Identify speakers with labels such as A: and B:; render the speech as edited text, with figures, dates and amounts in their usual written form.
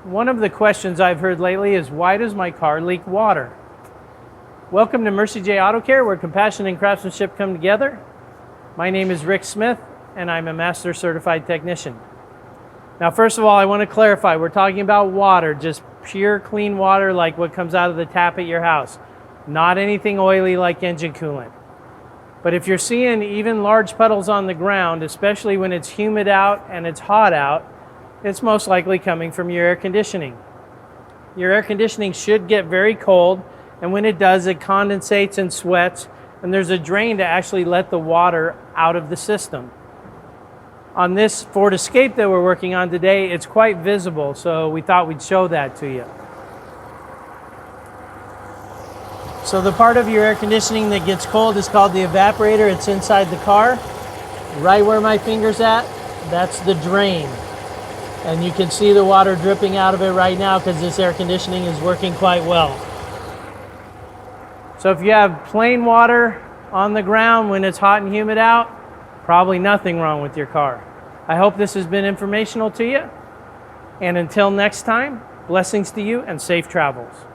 A: One of the questions I've heard lately is, why does my car leak water? Welcome to Mercie J Auto Care, where compassion and craftsmanship come together. My name is Rick Smith, and I'm a Master Certified Technician. Now, first of all, I want to clarify, we're talking about water, just pure clean water like what comes out of the tap at your house. Not anything oily like engine coolant. But if you're seeing even large puddles on the ground, especially when it's humid out and it's hot out, it's most likely coming from your air conditioning. Your air conditioning should get very cold, and when it does, it condensates and sweats, and there's a drain to actually let the water out of the system. On this Ford Escape that we're working on today, it's quite visible, so we thought we'd show that to you. So the part of your air conditioning that gets cold is called the evaporator. It's inside the car. Right where my finger's at, that's the drain. And you can see the water dripping out of it right now because this air conditioning is working quite well. So if you have plain water on the ground when it's hot and humid out, probably nothing wrong with your car. I hope this has been informational to you. And until next time, blessings to you and safe travels.